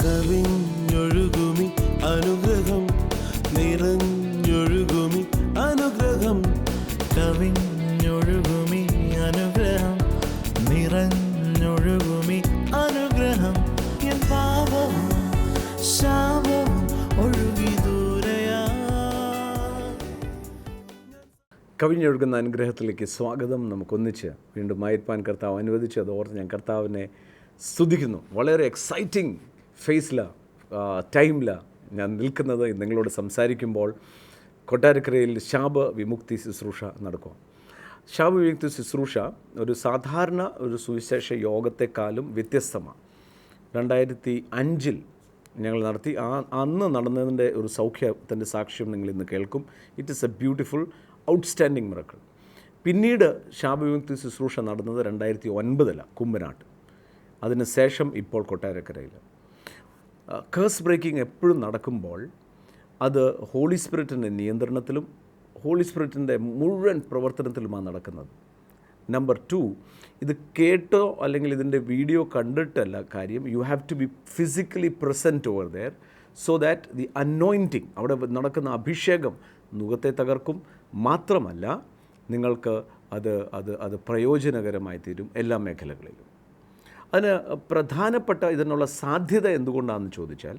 കവിഞ്ഞൊഴുകുമി അനുഗ്രഹം നിറഞ്ഞൊഴുകുമി അനുഗ്രഹം കവിഞ്ഞൊഴുകുമി അനുഗ്രഹം നിറഞ്ഞൊഴുകുമി അനുഗ്രഹം എൻ പാപവും ശാപവും ഒഴുകി ദൂരയാ. കവിഞ്ഞൊഴുകുന്ന അനുഗ്രഹത്തിലേക്ക് സ്വാഗതം. നമുക്കൊന്നിച്ച് വീണ്ടും ആയിരിക്കാൻ കർത്താവ് അനുവദിച്ചു. അതോർത്ത് ഞാൻ കർത്താവിനെ സ്തുതിക്കുന്നു. വളരെ എക്സൈറ്റിംഗ് ഫേസിലാണ്, ടൈമിലാണ് ഞാൻ നിൽക്കുന്നത്. നിങ്ങളോട് സംസാരിക്കുമ്പോൾ കൊട്ടാരക്കരയിൽ ശാപ വിമുക്തി ശുശ്രൂഷ നടക്കും. ശാപ വിമുക്തി ശുശ്രൂഷ ഒരു സാധാരണ ഒരു സുവിശേഷ യോഗത്തെക്കാളും വ്യത്യസ്തമാണ്. 2005 ഞങ്ങൾ നടത്തി. അന്ന് നടന്നതിൻ്റെ ഒരു സൗഖ്യത്തിൻ്റെ സാക്ഷ്യം നിങ്ങൾ ഇന്ന് കേൾക്കും. It is A beautiful outstanding miracle. പിന്നീട് ശാപവിമുക്തി ശുശ്രൂഷ നടന്നത് 2009 കുമ്പനാട്ട്. അതിന് ശേഷം ഇപ്പോൾ കൊട്ടാരക്കരയിൽ. കേഴ്സ് ബ്രേക്കിംഗ് എപ്പോഴും നടക്കുമ്പോൾ അത് ഹോളി സ്പിരിറ്റിൻ്റെ നിയന്ത്രണത്തിലും ഹോളി സ്പിരിറ്റിൻ്റെ മുഴുവൻ പ്രവർത്തനത്തിലുമാണ് നടക്കുന്നത്. നമ്പർ 2, ഇത് കേട്ടോ അല്ലെങ്കിൽ ഇതിൻ്റെ വീഡിയോ കണ്ടിട്ടല്ല കാര്യം. You have to be physically present over there so that the anointing, അവിടെ നടക്കുന്ന അഭിഷേകം നുകത്തെ തകർക്കും. മാത്രമല്ല നിങ്ങൾക്ക് അത് പ്രയോജനകരമായി തീരും എല്ലാ മേഖലകളിലും. അതിന് പ്രധാനപ്പെട്ട ഇതിനുള്ള സാധ്യത എന്തുകൊണ്ടാണെന്ന് ചോദിച്ചാൽ,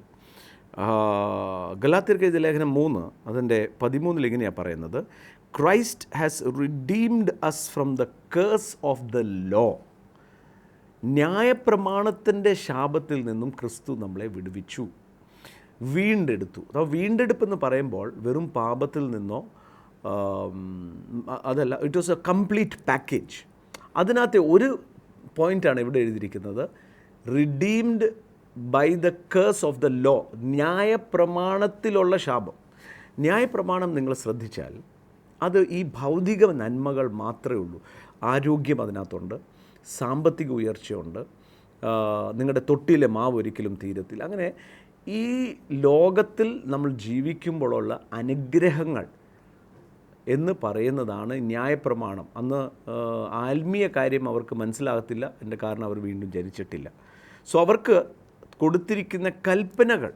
ഗലാത്യർക്ക് എഴുതിയ ലേഖനം 3 അതിൻ്റെ 13 ഇങ്ങനെയാണ് പറയുന്നത്: Christ has redeemed us from the curse of the law. ന്യായപ്രമാണത്തിൻ്റെ ശാപത്തിൽ നിന്നും ക്രിസ്തു നമ്മളെ വിടുവിച്ചു, വീണ്ടെടുത്തു. വീണ്ടെടുപ്പെന്ന് പറയുമ്പോൾ വെറും പാപത്തിൽ നിന്നോ അതല്ല, it was a complete package. അതിനകത്തെ ഒരു പോയിൻ്റാണ് ഇവിടെ എഴുതിയിരിക്കുന്നത്: redeemed by the curse of the law. ന്യായപ്രമാണത്തിലുള്ള ശാപം. ന്യായപ്രമാണം നിങ്ങൾ ശ്രദ്ധിച്ചാൽ അത് ഈ ഭൗതിക നന്മകൾ മാത്രമേ ഉള്ളൂ. ആരോഗ്യം അതിനകത്തുണ്ട്, സാമ്പത്തിക ഉയർച്ചയുണ്ട്, നിങ്ങളുടെ തൊട്ടിയിലെ മാവ് ഒരിക്കലും തീരത്തില്ല. അങ്ങനെ ഈ ലോകത്തിൽ നമ്മൾ ജീവിക്കുമ്പോഴുള്ള അനുഗ്രഹങ്ങൾ എന്ന് പറയുന്നതാണ് ന്യായപ്രമാണം. അന്ന് ആത്മീയ കാര്യം അവർക്ക് മനസ്സിലാകത്തില്ല, എൻ്റെ കാരണം അവർ വീണ്ടും ജനിച്ചിട്ടില്ല. സോ അവർക്ക് കൊടുത്തിരിക്കുന്ന കൽപ്പനകൾ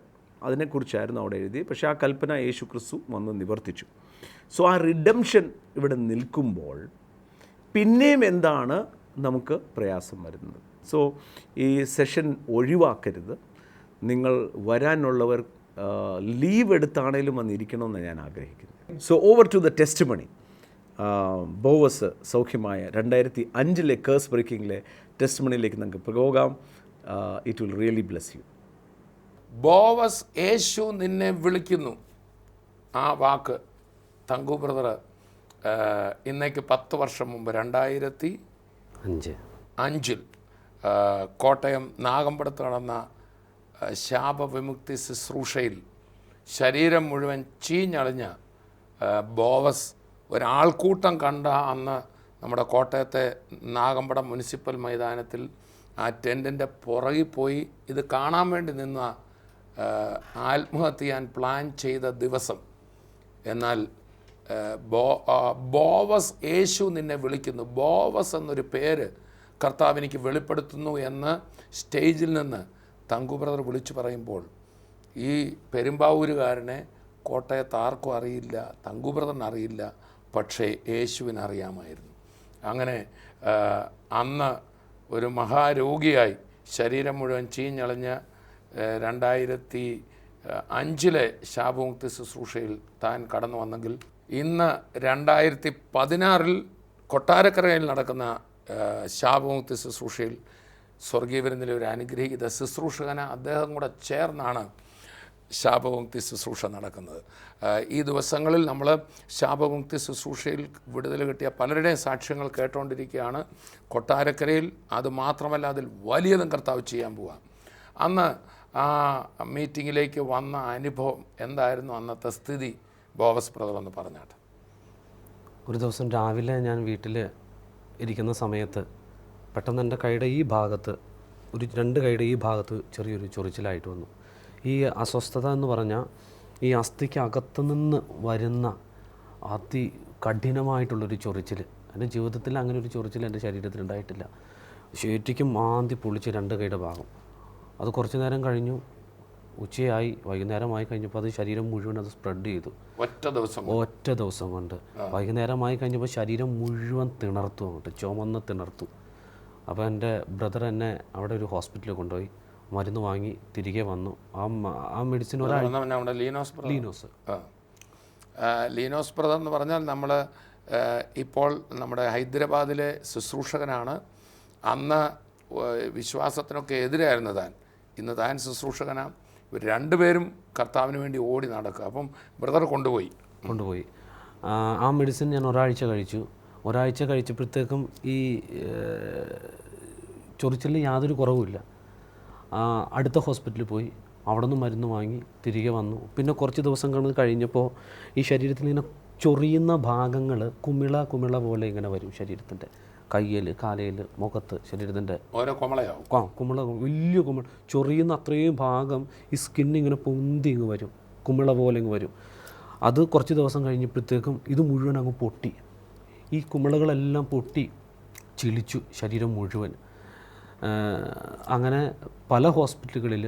അതിനെക്കുറിച്ചായിരുന്നു അവിടെ എഴുതി. പക്ഷേ ആ കൽപ്പന യേശു ക്രിസ്തു വന്ന് നിവർത്തിച്ചു. സോ ആ റിഡംഷൻ ഇവിടെ നിൽക്കുമ്പോൾ പിന്നെയും എന്താണ് നമുക്ക് പ്രയാസം വരുന്നത്? സോ ഈ സെഷൻ ഒഴിവാക്കരുത്. നിങ്ങൾ വരാനുള്ളവർ ലീവ് എടുത്താണേലും വന്നിരിക്കണമെന്ന് ഞാൻ ആഗ്രഹിക്കുന്നു. So over to the testimony. Bovas സൗഖ്യമായ 2005 കേഴ്സ് ബ്രേക്കിങ്ങിലെ ടെസ്റ്റിമണിയിലേക്ക് നമുക്ക് പോകാം. It will really bless you. Bovas യേശു നിന്നെ വിളിക്കുന്നു. ആ വാക്ക് തങ്കു ബ്രദർ ഇന്നേക്ക് 10 വർഷം മുമ്പ് 2005 കോട്ടയം നാഗമ്പടത്ത് നടന്ന ശാപവിമുക്തി ശുശ്രൂഷയിൽ ശരീരം മുഴുവൻ ചീഞ്ഞളിഞ്ഞ ബോവസ് ഒരാൾക്കൂട്ടം കണ്ട അന്ന് നമ്മുടെ കോട്ടയത്തെ നാഗമ്പടം മുനിസിപ്പൽ മൈതാനത്തിൽ ആ ടെൻറ്റിൻ്റെ പുറകിൽ പോയി ഇത് കാണാൻ വേണ്ടി നിന്ന ആത്മഹത്യ ചെയ്യാൻ പ്ലാൻ ചെയ്ത ദിവസം. എന്നാൽ ബോവസ് യേശു നിന്നെ വിളിക്കുന്നു, ബോവസ് എന്നൊരു പേര് കർത്താവ് എനിക്ക് വെളിപ്പെടുത്തുന്നു എന്ന് സ്റ്റേജിൽ നിന്ന് തങ്കു ബ്രദർ വിളിച്ചു പറയുമ്പോൾ ഈ പെരുമ്പാവൂരുകാരനെ കോട്ടയത്ത് ആർക്കും അറിയില്ല, തങ്കു ബ്രദറിന് അറിയില്ല, പക്ഷേ യേശുവിന് അറിയാമായിരുന്നു. അങ്ങനെ അന്ന് ഒരു മഹാരോഗിയായി ശരീരം മുഴുവൻ ചീഞ്ഞളിഞ്ഞ് 2005 ശാപമുക്തി ശുശ്രൂഷയിൽ താൻ കടന്നു വന്നെങ്കിൽ ഇന്ന് 2016 കൊട്ടാരക്കരയിൽ നടക്കുന്ന ശാപമുക്തി ശുശ്രൂഷയിൽ സ്വർഗീയ വിരുന്നിലെ ഒരു അനുഗ്രഹീത ശുശ്രൂഷകന അദ്ദേഹം കൂടെ ചേർന്നാണ് ശാപമുക്തി ശുശ്രൂഷ നടക്കുന്നത്. ഈ ദിവസങ്ങളിൽ നമ്മൾ ശാപമുക്തി ശുശ്രൂഷയിൽ വിടുതൽ കിട്ടിയ പലരുടെയും സാക്ഷ്യങ്ങൾ കേട്ടുകൊണ്ടിരിക്കുകയാണ്. കൊട്ടാരക്കരയിൽ അതുമാത്രമല്ല, അതിൽ വലിയതും കർത്താവ് ചെയ്യാൻ പോവാം. അന്ന് ആ മീറ്റിങ്ങിലേക്ക് വന്ന അനുഭവം എന്തായിരുന്നു? അന്നത്തെ സ്ഥിതി ബോവസ് ബ്രദർ എന്ന് പറഞ്ഞാട്ടെ. ഒരു ദിവസം രാവിലെ ഞാൻ വീട്ടിൽ ഇരിക്കുന്ന സമയത്ത് പെട്ടെന്ന് എൻ്റെ കൈയുടെ ഈ ഭാഗത്ത് 2 കൈയുടെ ഈ ഭാഗത്ത് ചെറിയൊരു ചൊറിച്ചിലായിട്ട് വന്നു. ഈ അസ്വസ്ഥത എന്ന് പറഞ്ഞാൽ ഈ അസ്ഥിക്ക് അകത്തു നിന്ന് വരുന്ന കഠിനമായിട്ടുള്ളൊരു ചൊറിച്ചിൽ. എൻ്റെ ജീവിതത്തിൽ അങ്ങനെ ഒരു ചൊറിച്ചിൽ എൻ്റെ ശരീരത്തിൽ ഉണ്ടായിട്ടില്ല. ശരിക്കും മാന്തി പൊളിച്ച് 2 കൈയുടെ ഭാഗം. അത് കുറച്ച് നേരം കഴിഞ്ഞു, ഉച്ചയായി, വൈകുന്നേരമായി കഴിഞ്ഞപ്പോൾ അത് ശരീരം മുഴുവൻ അത് സ്പ്രെഡ് ചെയ്തു. ഒറ്റ ദിവസം കൊണ്ട് വൈകുന്നേരമായി കഴിഞ്ഞപ്പോൾ ശരീരം മുഴുവൻ തിണർത്തു, അങ്ങോട്ട് ചുമന്ന് തിണർത്തു. അപ്പോൾ എൻ്റെ ബ്രദർ എന്നെ അവിടെ ഒരു ഹോസ്പിറ്റലിൽ കൊണ്ടുപോയി, മരുന്ന് വാങ്ങി തിരികെ വന്നു. ആ മെഡിസിൻ ലീനോസ് ബ്രദർ എന്ന് പറഞ്ഞാൽ നമ്മൾ ഇപ്പോൾ നമ്മുടെ ഹൈദരാബാദിലെ ശുശ്രൂഷകനാണ്. അന്ന് വിശ്വാസത്തിനൊക്കെ എതിരായിരുന്നു താൻ. ഇന്ന് താൻ ശുശ്രൂഷകനാണ്. ഇവർ 2 പേരും കർത്താവിന് വേണ്ടി ഓടി നടക്കുക. അപ്പം ബ്രദർ കൊണ്ടുപോയി. ആ മെഡിസിൻ ഞാൻ ഒരാഴ്ച കഴിച്ചു. ഒരാഴ്ച കഴിച്ചപ്പോഴത്തേക്കും ഈ ചൊറിച്ചിലിന് യാതൊരു കുറവുമില്ല. അടുത്ത ഹോസ്പിറ്റലിൽ പോയി, അവിടെ നിന്ന് മരുന്ന് വാങ്ങി തിരികെ വന്നു. പിന്നെ കുറച്ച് ദിവസം കഴിഞ്ഞപ്പോൾ ഈ ശരീരത്തിൽ ഇങ്ങനെ ചൊറിയുന്ന ഭാഗങ്ങൾ കുമിള പോലെ ഇങ്ങനെ വരും. ശരീരത്തിൻ്റെ കയ്യിൽ, കാലയിൽ, മുഖത്ത്, ശരീരത്തിൻ്റെ ഓരോ കുമിള, വലിയ കുമിള ചൊറിയുന്ന അത്രയും ഭാഗം ഈ സ്കിന്നിങ്ങനെ പൊന്തി ഇങ്ങ് വരും, കുമിള പോലെ ഇങ്ങ് വരും. അത് കുറച്ച് ദിവസം കഴിഞ്ഞപ്പോഴത്തേക്കും ഇത് മുഴുവൻ അങ്ങ് പൊട്ടി. ഈ കുമിളകളെല്ലാം പൊട്ടി ചിളിച്ചു ശരീരം മുഴുവൻ. അങ്ങനെ പല ഹോസ്പിറ്റലുകളിൽ,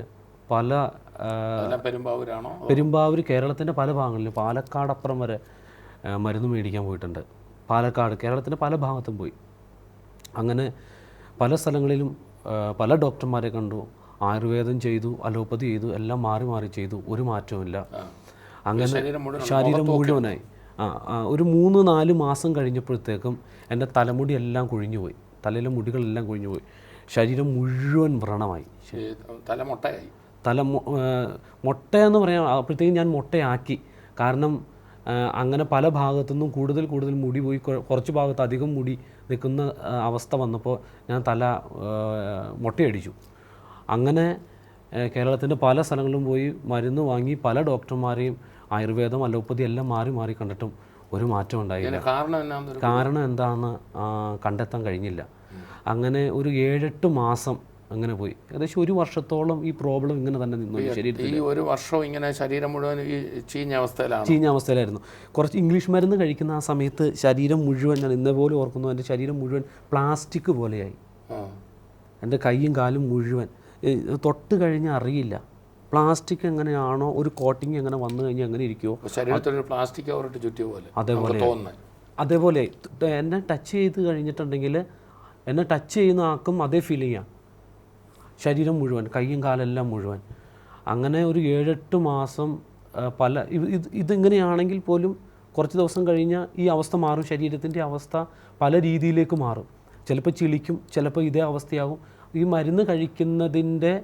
പെരുമ്പാവൂർ, കേരളത്തിൻ്റെ പല ഭാഗങ്ങളിലും, പാലക്കാടപ്പുറം വരെ മരുന്ന് മേടിക്കാൻ പോയിട്ടുണ്ട്. പാലക്കാട്, കേരളത്തിൻ്റെ പല ഭാഗത്തും പോയി. അങ്ങനെ പല സ്ഥലങ്ങളിലും പല ഡോക്ടർമാരെ കണ്ടു. ആയുർവേദം ചെയ്തു, അലോപ്പതി ചെയ്തു, എല്ലാം മാറി ചെയ്തു, ഒരു മാറ്റവുമില്ല. അങ്ങനെ ശരീരം മുഴുവനായി. ഒരു 3-4 മാസം കഴിഞ്ഞപ്പോഴത്തേക്കും എൻ്റെ തലമുടി എല്ലാം കൊഴിഞ്ഞു പോയി. തലയിലെ മുടികളെല്ലാം കൊഴിഞ്ഞു പോയി. ശരീരം മുഴുവൻ വ്രണമായി. മുട്ടയെന്ന് പറയാം. അപ്പോഴത്തേക്കും ഞാൻ മുട്ടയാക്കി. കാരണം അങ്ങനെ പല ഭാഗത്തുനിന്നും കൂടുതൽ മുടി പോയി. കുറച്ച് ഭാഗത്ത് അധികം മുടി നിൽക്കുന്ന അവസ്ഥ വന്നപ്പോൾ ഞാൻ തല മുട്ടയടിച്ചു. അങ്ങനെ കേരളത്തിൻ്റെ പല സ്ഥലങ്ങളിലും പോയി മരുന്ന് വാങ്ങി പല ഡോക്ടർമാരെയും ആയുർവേദം, അലോപ്പതി എല്ലാം മാറി കണ്ടിട്ടും ഒരു മാറ്റം ഉണ്ടായില്ല. കാരണം എന്താണെന്ന് കണ്ടെത്താൻ കഴിഞ്ഞില്ല. അങ്ങനെ ഒരു 7-8 മാസം അങ്ങനെ പോയി. ഏകദേശം 1 വർഷത്തോളം ഈ പ്രോബ്ലം ഇങ്ങനെ തന്നെ നിന്നു ശരീരത്തിൽ. ഈ 1 വർഷം ഇങ്ങനെ ശരീരം മുഴുവൻ ഈ ചീഞ്ഞ അവസ്ഥയിലായിരുന്നു. കുറച്ച് ഇംഗ്ലീഷ് മരുന്ന് കഴിക്കുന്ന ആ സമയത്ത് ശരീരം മുഴുവൻ, ഞാൻ ഇന്നപോലെ ഓർക്കുന്നു, എൻ്റെ ശരീരം മുഴുവൻ പ്ലാസ്റ്റിക് പോലെയായി. എൻ്റെ കൈയും കാലും മുഴുവൻ തൊട്ട് കഴിഞ്ഞാൽ അറിയില്ല. പ്ലാസ്റ്റിക് എങ്ങനെയാണോ ഒരു കോട്ടിങ് എങ്ങനെ വന്നു കഴിഞ്ഞാൽ എങ്ങനെ ഇരിക്കുമോ, ശരീരത്തിൽ പ്ലാസ്റ്റിക് ചുറ്റിയ പോലെ അതേപോലെ എന്നെ ടച്ച് ചെയ്ത് കഴിഞ്ഞിട്ടുണ്ടെങ്കിൽ എന്നെ ടച്ച് ചെയ്യുന്ന ആൾക്കും അതേ ഫീലിങ്ങാണ്. ശരീരം മുഴുവൻ, കൈയും കാലെല്ലാം മുഴുവൻ. അങ്ങനെ ഒരു 7-8 മാസം ഇതിങ്ങനെയാണെങ്കിൽ പോലും കുറച്ച് ദിവസം കഴിഞ്ഞാൽ ഈ അവസ്ഥ മാറും. ശരീരത്തിൻ്റെ അവസ്ഥ പല രീതിയിലേക്ക് മാറും. ചിലപ്പോൾ ചിളിക്കും, ചിലപ്പോൾ ഇതേ അവസ്ഥയാകും. ഈ മരുന്ന് കഴിക്കുന്നതിൻ്റെ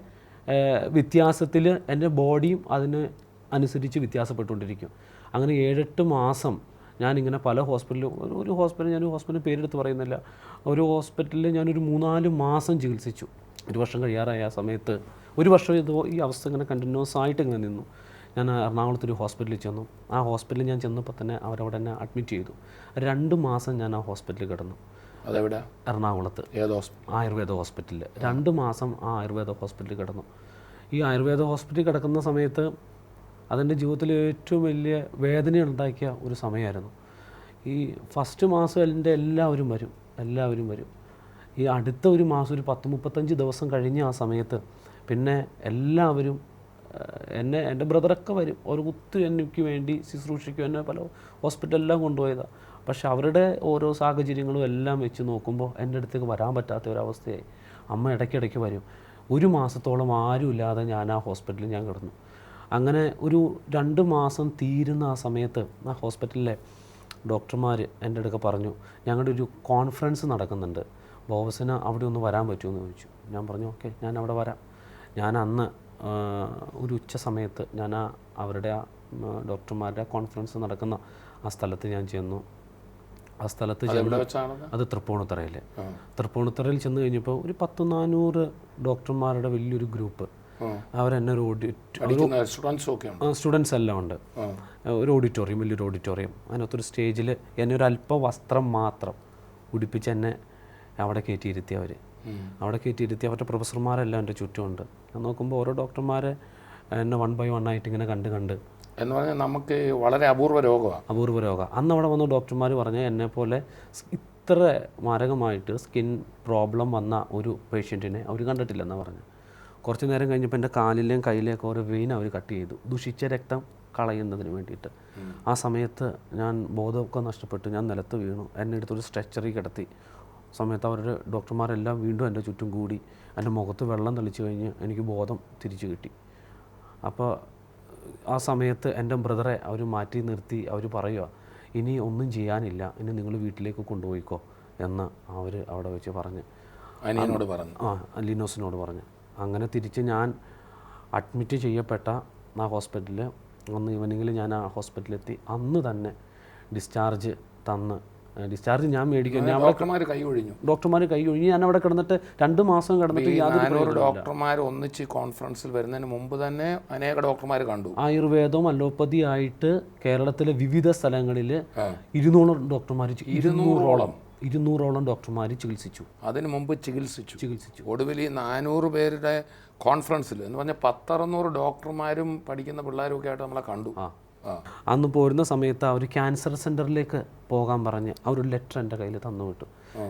വ്യത്യാസത്തിൽ എൻ്റെ ബോഡിയും അതിന് അനുസരിച്ച് വ്യത്യാസപ്പെട്ടുകൊണ്ടിരിക്കും. അങ്ങനെ 7-8 മാസം ഞാനിങ്ങനെ പല ഹോസ്പിറ്റലിലും, ഒരു ഹോസ്പിറ്റൽ പേരെടുത്ത് പറയുന്നില്ല, ഒരു ഹോസ്പിറ്റലിൽ ഞാനൊരു 3-4 മാസം ചികിത്സിച്ചു. 1 വർഷം കഴിയാറായ ആ സമയത്ത് 1 വർഷം ഈ അവസ്ഥ ഇങ്ങനെ കണ്ടിന്യൂസ് ആയിട്ട് ഇങ്ങനെ നിന്നു. ഞാൻ എറണാകുളത്തൊരു ഹോസ്പിറ്റലിൽ ചെന്നു. ആ ഹോസ്പിറ്റലിൽ ഞാൻ ചെന്നപ്പോൾ തന്നെ അവരവിടെ എന്നെ അഡ്മിറ്റ് ചെയ്തു. 2 മാസം ഞാൻ ആ ഹോസ്പിറ്റലിൽ കിടന്നു. അതെവിടെ? എറണാകുളത്ത് ആയുർവേദ ഹോസ്പിറ്റലിൽ 2 മാസം ആ ആയുർവേദ ഹോസ്പിറ്റലിൽ കിടന്നു. ഈ ആയുർവേദ ഹോസ്പിറ്റലിൽ കിടക്കുന്ന സമയത്ത് അതെൻ്റെ ജീവിതത്തിൽ ഏറ്റവും വലിയ വേദന ഉണ്ടാക്കിയ ഒരു സമയമായിരുന്നു. ഈ ഫസ്റ്റ് മാസം എല്ലാവരും വരും. ഈ അടുത്ത ഒരു മാസം, ഒരു 10-35 ദിവസം കഴിഞ്ഞ ആ സമയത്ത് പിന്നെ എല്ലാവരും എൻ്റെ ബ്രദറൊക്കെ വരും. അവർ ഒത്തിരി എനിക്ക് വേണ്ടി ശുശ്രൂഷിക്കും. എന്നെ പല ഹോസ്പിറ്റലെല്ലാം കൊണ്ടുപോയതാണ്. പക്ഷെ അവരുടെ ഓരോ സാഹചര്യങ്ങളും എല്ലാം വെച്ച് നോക്കുമ്പോൾ എൻ്റെ അടുത്തേക്ക് വരാൻ പറ്റാത്ത ഒരവസ്ഥയായി. അമ്മ ഇടയ്ക്കിടയ്ക്ക് വരും. 1 മാസത്തോളം ആരുമില്ലാതെ ഞാൻ ആ ഹോസ്പിറ്റലിൽ ഞാൻ കിടന്നു. അങ്ങനെ ഒരു 2 മാസം തീരുന്ന ആ സമയത്ത് ആ ഹോസ്പിറ്റലിലെ ഡോക്ടർമാർ എൻ്റെ അടുക്ക പറഞ്ഞു, ഞങ്ങളുടെ ഒരു കോൺഫറൻസ് നടക്കുന്നുണ്ട്, ബോബസിന് അവിടെ ഒന്ന് വരാൻ പറ്റുമെന്ന് ചോദിച്ചു. ഞാൻ പറഞ്ഞു ഓക്കെ, ഞാൻ അവിടെ വരാം. ഞാൻ അന്ന് ഒരു ഉച്ച സമയത്ത് ഞാൻ അവരുടെ ഡോക്ടർമാരുടെ കോൺഫറൻസ് നടക്കുന്ന ആ സ്ഥലത്ത് ഞാൻ ചെന്നു. ആ സ്ഥലത്ത് ചെന്ന്, അത് തൃപ്പൂണിത്തറയിൽ ചെന്ന് കഴിഞ്ഞപ്പോൾ ഒരു 100-400 ഡോക്ടർമാരുടെ വലിയൊരു ഗ്രൂപ്പ്. അവരെന്നെ ഒരു സ്റ്റുഡൻസ് എല്ലാം ഉണ്ട്. ഒരു ഓഡിറ്റോറിയം, വലിയൊരു ഓഡിറ്റോറിയം. അതിനകത്തൊരു സ്റ്റേജിൽ എന്നെ ഒരു അല്പം വസ്ത്രം മാത്രം ഉടുപ്പിച്ച് എന്നെ അവിടെ കയറ്റിയിരുത്തി. അവിടെ കയറ്റിയിരുത്തി അവരുടെ പ്രൊഫസർമാരെല്ലാം എൻ്റെ ചുറ്റുമുണ്ട്. ഞാൻ നോക്കുമ്പോൾ ഓരോ ഡോക്ടർമാരെ എന്നെ 1 by 1 ആയിട്ട് ഇങ്ങനെ കണ്ട് എന്ന് പറഞ്ഞാൽ നമുക്ക് വളരെ അപൂർവ രോഗമാണ്. അപൂർവ രോഗം. അന്ന് അവിടെ വന്ന ഡോക്ടർമാർ പറഞ്ഞ് എന്നെപ്പോലെ ഇത്ര മാരകമായിട്ട് സ്കിൻ പ്രോബ്ലം വന്ന ഒരു പേഷ്യൻറ്റിനെ അവർ കണ്ടിട്ടില്ലെന്നാണ് പറഞ്ഞത്. കുറച്ച് നേരം കഴിഞ്ഞപ്പോൾ എൻ്റെ കാലിലെയും കയ്യിലേക്ക് ഓരോ വെയിൻ അവർ കട്ട് ചെയ്തു, ദുഷിച്ച രക്തം കളയുന്നതിന് വേണ്ടിയിട്ട്. ആ സമയത്ത് ഞാൻ ബോധമൊക്കെ നഷ്ടപ്പെട്ടു, ഞാൻ നിലത്ത് വീണു. എന്നെ എടുത്തൊരു സ്ട്രെച്ചറിൽ കിടത്തി. സമയത്ത് അവരുടെ ഡോക്ടർമാരെല്ലാം വീണ്ടും എൻ്റെ ചുറ്റും കൂടി എൻ്റെ മുഖത്ത് വെള്ളം തെളിച്ച് കഴിഞ്ഞ് എനിക്ക് ബോധം തിരിച്ചു കിട്ടി. അപ്പോൾ ആ സമയത്ത് എൻ്റെ ബ്രദറെ അവർ മാറ്റി നിർത്തി അവർ പറയുക, ഇനി ഒന്നും ചെയ്യാനില്ല, ഇനി നിങ്ങൾ വീട്ടിലേക്ക് കൊണ്ടുപോയിക്കോ എന്ന് അവർ അവിടെ വെച്ച് പറഞ്ഞ് അനിയനോട് പറഞ്ഞു. ലിനോസിനോട് പറഞ്ഞു. അങ്ങനെ തിരിച്ച് ഞാൻ അഡ്മിറ്റ് ചെയ്യപ്പെട്ട ആ ഹോസ്പിറ്റലിൽ അന്ന് ഈവനിങ്ങിൽ ഞാൻ ആ ഹോസ്പിറ്റലിലെത്തി. അന്ന് തന്നെ ഡിസ്ചാർജ് ഞാൻ മേടിക്കും. ഡോക്ടർമാർ കൈ ഒഴിഞ്ഞു. ഞാൻ അവിടെ കിടന്നിട്ട് 2 മാസം കിടന്നിട്ട് യാതൊരു ഡോക്ടർമാർ ഒന്നിച്ച് കോൺഫറൻസിൽ വരുന്നതിന് മുമ്പ് തന്നെ അനേക ഡോക്ടർമാർ കണ്ടു. ആയുർവേദവും അലോപ്പതി ആയിട്ട് കേരളത്തിലെ വിവിധ സ്ഥലങ്ങളിൽ 200 ഡോക്ടർമാർ 200ഓളം ഡോക്ടർമാർ ചികിത്സിച്ചു. അതിനു മുമ്പ് ചികിത്സിച്ചു. ഒടുവിൽ ഈ 400 പേരുടെ കോൺഫറൻസിൽ എന്ന് പറഞ്ഞാൽ 10-600 ഡോക്ടർമാരും പഠിക്കുന്ന പിള്ളേരും ഒക്കെ ആയിട്ട് നമ്മളെ കണ്ടു. അന്ന് പോരുന്ന സമയത്ത് അവർ ക്യാൻസർ സെൻ്ററിലേക്ക് പോകാൻ പറഞ്ഞ് അവരൊരു ലെറ്റർ എൻ്റെ കയ്യിൽ തന്നു വിട്ടു.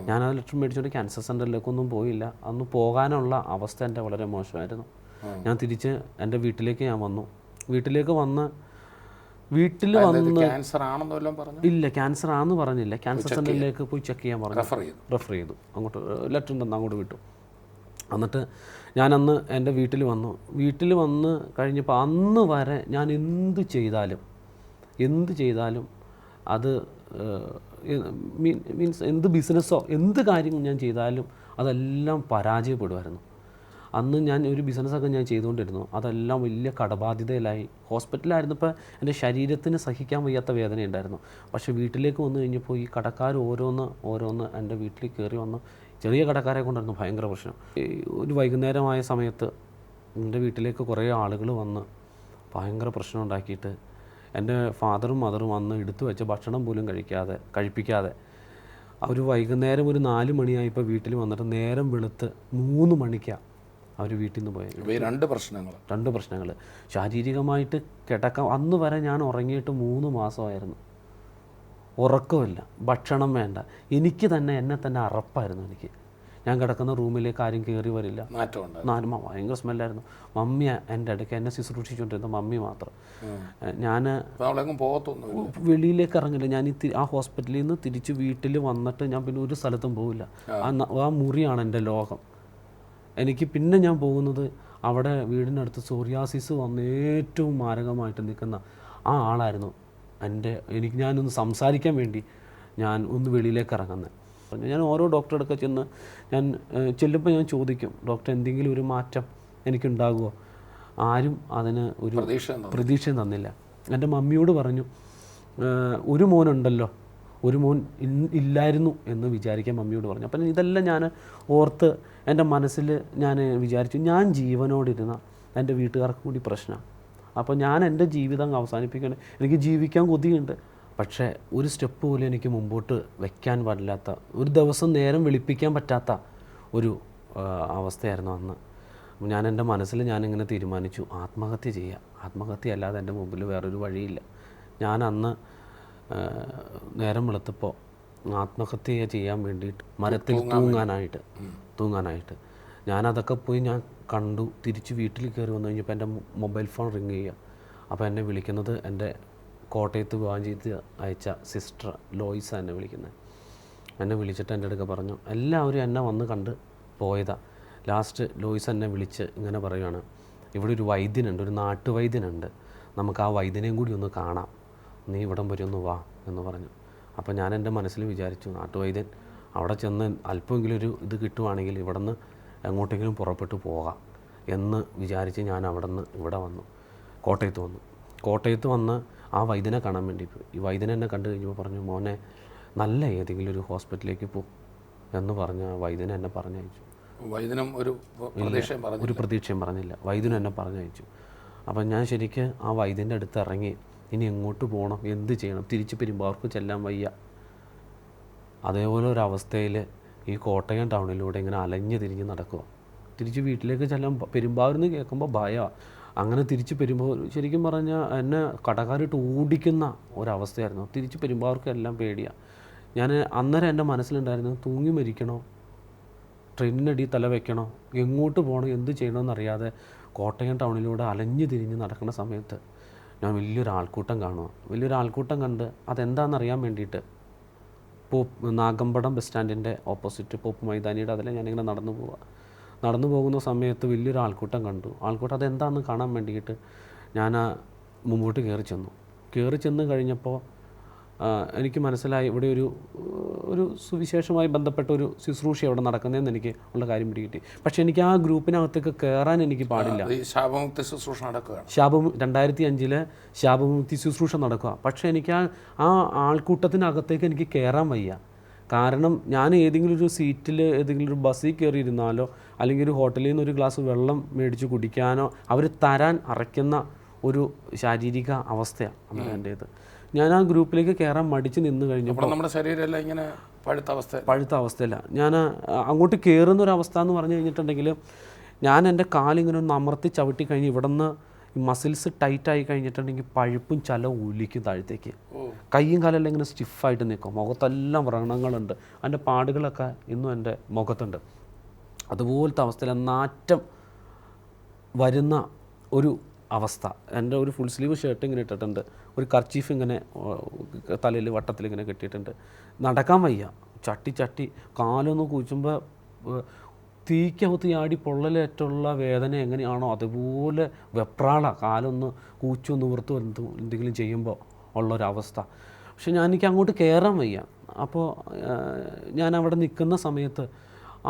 ഞാൻ ആ ലെറ്റർ മേടിച്ചുകൊണ്ട് ക്യാൻസർ സെൻ്ററിലേക്കൊന്നും പോയില്ല. അന്ന് പോകാനുള്ള അവസ്ഥ എൻ്റെ വളരെ മോശമായിരുന്നു. ഞാൻ തിരിച്ച് എൻ്റെ വീട്ടിലേക്ക് ഞാൻ വന്നു. വീട്ടിൽ വന്ന് ക്യാൻസർ ആണെന്നെല്ലാം പറഞ്ഞു. ഇല്ല, ക്യാൻസർ ആണെന്ന് പറഞ്ഞില്ല. ക്യാൻസർ സെൻ്ററിലേക്ക് പോയി ചെക്ക് ചെയ്യാൻ പറഞ്ഞു. റെഫർ ചെയ്തു. അങ്ങോട്ട് ലെറ്റർ തന്നു, അങ്ങോട്ട് വിട്ടു. എന്നിട്ട് ഞാനന്ന് എൻ്റെ വീട്ടിൽ വന്ന് കഴിഞ്ഞപ്പോൾ അന്ന് വരെ ഞാൻ എന്ത് ചെയ്താലും അത് മീൻസ് എന്ത് ബിസിനസ്സോ എന്ത് കാര്യം ഞാൻ ചെയ്താലും അതെല്ലാം പരാജയപ്പെടുമായിരുന്നു. അന്ന് ഞാൻ ഒരു ബിസിനസ്സൊക്കെ ഞാൻ ചെയ്തുകൊണ്ടിരുന്നു, അതെല്ലാം വലിയ കടബാധ്യതയിലായി. ഹോസ്പിറ്റലായിരുന്നപ്പോൾ എൻ്റെ ശരീരത്തിന് സഹിക്കാൻ വയ്യാത്ത വേദനയുണ്ടായിരുന്നു. പക്ഷേ വീട്ടിലേക്ക് വന്നു കഴിഞ്ഞപ്പോൾ ഈ കടക്കാർ ഓരോന്ന് എൻ്റെ വീട്ടിൽ കയറി വന്ന്, ചെറിയ കടക്കാരെ കൊണ്ടായിരുന്നു ഭയങ്കര പ്രശ്നം. ഒരു വൈകുന്നേരമായ സമയത്ത് എൻ്റെ വീട്ടിലേക്ക് കുറേ ആളുകൾ വന്ന് ഭയങ്കര പ്രശ്നം ഉണ്ടാക്കിയിട്ട് എൻ്റെ ഫാദറും മദറും വന്ന് എടുത്തു വെച്ച ഭക്ഷണം പോലും കഴിപ്പിക്കാതെ അവർ വൈകുന്നേരം ഒരു 4 മണിയായപ്പോൾ വീട്ടിൽ വന്നിട്ട് നേരം വെളുത്ത് 3 മണിക്കാണ് അവർ വീട്ടിൽ നിന്ന് പോയത്. 2 പ്രശ്നങ്ങൾ. ശാരീരികമായിട്ട് അന്ന് വരെ ഞാൻ ഉറങ്ങിയിട്ട് 3 മാസമായിരുന്നു. ഉറക്കമില്ല, ഭക്ഷണം വേണ്ട. എന്നെ തന്നെ അറപ്പായിരുന്നു. ഞാൻ കിടക്കുന്ന റൂമിലേക്ക് ആരും കയറി വരില്ല. ഭയങ്കര സ്മെല്ലായിരുന്നു. മമ്മി എൻ്റെ ഇടയ്ക്ക് എന്നെ ശുശ്രൂഷിച്ചുകൊണ്ടിരുന്ന മമ്മി മാത്രം. ഞാൻ വെളിയിലേക്ക് ഇറങ്ങില്ല. ഞാൻ ആ ഹോസ്പിറ്റലിൽ നിന്ന് തിരിച്ച് വീട്ടിൽ വന്നിട്ട് ഞാൻ പിന്നെ ഒരു സ്ഥലത്തും പോവില്ല. ആ മുറിയാണ് എൻ്റെ ലോകം. പിന്നെ ഞാൻ പോകുന്നത് അവിടെ വീടിനടുത്ത് സോറിയാസിസ് വന്ന് ഏറ്റവും മാരകമായിട്ട് നിൽക്കുന്ന ആ ആളായിരുന്നു. ഞാനൊന്ന് സംസാരിക്കാൻ വേണ്ടി ഞാൻ ഒന്ന് വെളിയിലേക്ക് ഇറങ്ങുന്നത്. ഞാൻ ഓരോ ഡോക്ടറുടെ അടുക്ക ചെല്ലുമ്പോൾ ഞാൻ ചോദിക്കും, ഡോക്ടർ എന്തെങ്കിലും ഒരു മാറ്റം എനിക്കുണ്ടാകുമോ? ആരും അതിന് ഒരു പ്രതീക്ഷ തന്നില്ല. എൻ്റെ മമ്മിയോട് പറഞ്ഞു, ഒരു മോനുണ്ടല്ലോ, ഒരു മോൻ ഇല്ലായിരുന്നു എന്ന് വിചാരിക്കാൻ മമ്മിയോട് പറഞ്ഞു. അപ്പം ഇതെല്ലാം ഞാൻ ഓർത്ത് എൻ്റെ മനസ്സിൽ ഞാൻ വിചാരിച്ചു, ഞാൻ ജീവനോടിരുന്ന എൻ്റെ വീട്ടുകാർക്ക് കൂടി പ്രശ്നമാണ്. അപ്പോൾ ഞാൻ എൻ്റെ ജീവിതം അവസാനിപ്പിക്കണം. എനിക്ക് ജീവിക്കാൻ കൊതിയുണ്ട്, പക്ഷേ ഒരു സ്റ്റെപ്പ് പോലും എനിക്ക് മുമ്പോട്ട് വയ്ക്കാൻ പാടില്ലാത്ത, ഒരു ദിവസം നേരം വെളുപ്പിക്കാൻ പറ്റാത്ത ഒരു അവസ്ഥയായിരുന്നു അന്ന്. ഞാൻ എൻ്റെ മനസ്സിൽ ഞാനിങ്ങനെ തീരുമാനിച്ചു, ആത്മഹത്യ ചെയ്യുക. ആത്മഹത്യ അല്ലാതെ എൻ്റെ മുമ്പിൽ വേറൊരു വഴിയില്ല. ഞാൻ അന്ന് നേരം വെളുത്തപ്പോൾ ആത്മഹത്യ ചെയ്യാൻ വേണ്ടിയിട്ട് മരത്തിൽ തൂങ്ങാനായിട്ട് ഞാനതൊക്കെ പോയി ഞാൻ കണ്ടു. തിരിച്ച് വീട്ടിൽ കയറി വന്നു കഴിഞ്ഞപ്പോൾ എൻ്റെ മൊബൈൽ ഫോൺ റിങ് ചെയ്യുക. അപ്പോൾ എന്നെ വിളിക്കുന്നത് എൻ്റെ കോട്ടയത്ത് വിവാഹം ചെയ്ത് അയച്ച സിസ്റ്റർ ലോയിസ എന്നെ വിളിക്കുന്നത്. എന്നെ വിളിച്ചിട്ട് എൻ്റെ അടുക്ക പറഞ്ഞു, എല്ലാവരും എന്നെ വന്ന് കണ്ട് പോയതാണ്. ലാസ്റ്റ് ലോയിസ എന്നെ വിളിച്ച് ഇങ്ങനെ പറയുകയാണ്, ഇവിടെ ഒരു വൈദ്യനുണ്ട്, ഒരു നാട്ടുവൈദ്യനുണ്ട്, നമുക്ക് ആ വൈദ്യനെയും കൂടി ഒന്ന് കാണാം, നീ ഇവിടം വരെ ഒന്ന് വാ എന്ന് പറഞ്ഞു. അപ്പോൾ ഞാൻ എൻ്റെ മനസ്സിൽ വിചാരിച്ചു, നാട്ടുവൈദ്യൻ അവിടെ ചെന്ന് അല്പമെങ്കിലും ഒരു ഇത് കിട്ടുവാണെങ്കിൽ ഇവിടെ നിന്ന് എങ്ങോട്ടെങ്കിലും പുറപ്പെട്ടു പോകാം എന്ന് വിചാരിച്ച് ഞാൻ അവിടെ നിന്ന് ഇവിടെ വന്നു, കോട്ടയത്ത് വന്ന് ആ വൈദ്യനെ കാണാൻ വേണ്ടി പോയി. ഈ വൈദ്യനെ എന്നെ കണ്ടു കഴിഞ്ഞപ്പോൾ പറഞ്ഞു, മോനെ നല്ല ഏതെങ്കിലും ഒരു ഹോസ്പിറ്റലിലേക്ക് പോകും എന്ന് പറഞ്ഞ് ആ വൈദ്യനെ എന്നെ പറഞ്ഞയച്ചു. ഒരു പ്രതീക്ഷയും പറഞ്ഞില്ല, വൈദ്യനും എന്നെ പറഞ്ഞയച്ചു. അപ്പം ഞാൻ ശരിക്ക് ആ വൈദ്യൻ്റെ അടുത്ത് ഇറങ്ങി, ഇനി എങ്ങോട്ട് പോകണം, എന്ത് ചെയ്യണം, തിരിച്ച് പെരുമ്പാവൂർക്ക് ചെല്ലാൻ വയ്യ. അതേപോലെ ഒരവസ്ഥയിൽ ഈ കോട്ടയം ടൗണിലൂടെ ഇങ്ങനെ അലഞ്ഞ് തിരിഞ്ഞ് നടക്കുക. തിരിച്ച് വീട്ടിലേക്ക് ചെല്ലാൻ പെരുമ്പാവൂരിൽ നിന്ന് കേൾക്കുമ്പോൾ ഭയമാണ്. അങ്ങനെ തിരിച്ച് പെരുമ്പോൾ ശരിക്കും പറഞ്ഞാൽ എന്നെ കടക്കാരിട്ട് ഓടിക്കുന്ന ഒരവസ്ഥയായിരുന്നു. തിരിച്ച് പെരുമ്പാവൂർക്ക് എല്ലാം പേടിയാണ്. ഞാൻ അന്നേരം എൻ്റെ മനസ്സിലുണ്ടായിരുന്നു, തൂങ്ങി മരിക്കണോ, ട്രെയിനിനടി തല വെക്കണോ, എങ്ങോട്ട് പോകണോ, എന്ത് ചെയ്യണമെന്നറിയാതെ കോട്ടയം ടൗണിലൂടെ അലഞ്ഞു തിരിഞ്ഞ് നടക്കുന്ന സമയത്ത് ഞാൻ വലിയൊരാൾക്കൂട്ടം കാണുക. വലിയൊരാൾക്കൂട്ടം കണ്ട് അതെന്താണെന്നറിയാൻ വേണ്ടിയിട്ട് നാഗമ്പടം ബസ് സ്റ്റാൻഡിൻ്റെ ഓപ്പോസിറ്റ് പോപ്പ് മൈതാനിയുടെ അതിൽ ഞാനിങ്ങനെ നടന്നു പോകുന്ന സമയത്ത് വലിയൊരു ആൾക്കൂട്ടം കണ്ടു. ആൾക്കൂട്ടം അതെന്താണെന്ന് കാണാൻ വേണ്ടിയിട്ട് ഞാൻ മുമ്പോട്ട് കയറി ചെന്ന് കഴിഞ്ഞപ്പോൾ എനിക്ക് മനസ്സിലായി ഇവിടെ ഒരു സുവിശേഷവുമായി ബന്ധപ്പെട്ട ഒരു ശുശ്രൂഷ അവിടെ നടക്കുന്നതെന്ന് എനിക്ക് ഉള്ള കാര്യം പിടികിട്ടി. പക്ഷേ എനിക്ക് ആ ഗ്രൂപ്പിനകത്തേക്ക് കയറാൻ എനിക്ക് പാടില്ല. ശാപമുക്തി ശുശ്രൂഷ നടക്കുകയാണ്. 2005 ശാപമുക്തി ശുശ്രൂഷ നടക്കുക. പക്ഷേ എനിക്ക് ആ ആൾക്കൂട്ടത്തിനകത്തേക്ക് എനിക്ക് കയറാൻ വയ്യ. കാരണം ഞാൻ ഏതെങ്കിലും ഒരു സീറ്റിൽ ഏതെങ്കിലും ഒരു ബസ്സിൽ കയറിയിരുന്നാലോ അല്ലെങ്കിൽ ഒരു ഹോട്ടലിൽ നിന്ന് ഒരു ഗ്ലാസ് വെള്ളം മേടിച്ച് കുടിക്കാനോ അവർ തരാൻ അറയ്ക്കുന്ന ഒരു ശാരീരിക അവസ്ഥയാണ് എൻ്റേത്. ഞാൻ ആ ഗ്രൂപ്പിലേക്ക് കയറാൻ മടിച്ച് നിന്ന് കഴിഞ്ഞപ്പോൾ നമ്മുടെ ശരീരമെല്ലാം ഇങ്ങനെ പഴുത്ത അവസ്ഥയില്ല. ഞാൻ അങ്ങോട്ട് കയറുന്നൊരവസ്ഥ എന്ന് പറഞ്ഞു കഴിഞ്ഞിട്ടുണ്ടെങ്കിൽ ഞാൻ എൻ്റെ കാലിങ്ങനെ ഒന്ന് അമർത്തി ചവിട്ടി കഴിഞ്ഞ് ഇവിടെ നിന്ന് മസിൽസ് ടൈറ്റായി കഴിഞ്ഞിട്ടുണ്ടെങ്കിൽ പഴുപ്പും ചലവും ഒലിക്കും താഴത്തേക്ക്. കയ്യും കാലെല്ലാം ഇങ്ങനെ സ്റ്റിഫായിട്ട് നിൽക്കും. മുഖത്തെല്ലാം വ്രണങ്ങളുണ്ട്. അതിൻ്റെ പാടുകളൊക്കെ ഇന്നും എൻ്റെ മുഖത്തുണ്ട്. അതുപോലത്തെ അവസ്ഥയിൽ നാറ്റം വരുന്ന ഒരു അവസ്ഥ. എൻ്റെ ഒരു ഫുൾ സ്ലീവ് ഷർട്ട് ഇങ്ങനെ ഇട്ടിട്ടുണ്ട്, ഒരു കർച്ചീഫ് ഇങ്ങനെ തലയിൽ വട്ടത്തിൽ ഇങ്ങനെ കെട്ടിയിട്ടുണ്ട്. നടക്കാൻ വയ്യ. ചട്ടി കാലൊന്ന് കൂച്ചുമ്പോൾ തീക്കകത്ത് ചാടി പൊള്ളലേറ്റുള്ള വേദന എങ്ങനെയാണോ അതുപോലെ വെപ്രാള കാലൊന്ന് കൂച്ചു നിവൃത്ത് എന്തെങ്കിലും ചെയ്യുമ്പോൾ ഉള്ളൊരവസ്ഥ. പക്ഷെ എനിക്ക് അങ്ങോട്ട് കയറാൻ വയ്യ. അപ്പോൾ ഞാൻ അവിടെ നിൽക്കുന്ന സമയത്ത്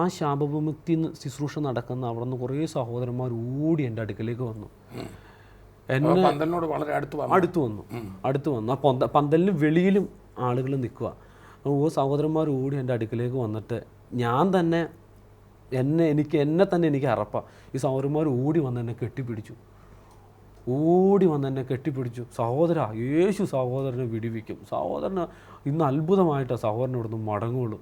ആ ശാപവിമുക്തി ശുശ്രൂഷ നടക്കുന്ന അവിടെ നിന്ന് കുറേ സഹോദരന്മാർ ഓടി എൻ്റെ അടുക്കലേക്ക് വന്നു. എന്നെ വളരെ അടുത്ത് വന്നു. ആ പന്തലിന് വെളിയിലും ആളുകൾ നിൽക്കുക. സഹോദരന്മാർ ഓടി എൻ്റെ അടുക്കലേക്ക് വന്നിട്ട് ഞാൻ തന്നെ എന്നെ തന്നെ എനിക്ക് അറപ്പ. ഈ സഹോദരന്മാർ ഓടി വന്ന് എന്നെ കെട്ടിപ്പിടിച്ചു. സഹോദര, യേശു സഹോദരനെ വിടിവിക്കും, സഹോദരന് ഇന്ന് അത്ഭുതമായിട്ടാണ് സഹോദരൻ ഇവിടുന്ന് മടങ്ങുള്ളൂ.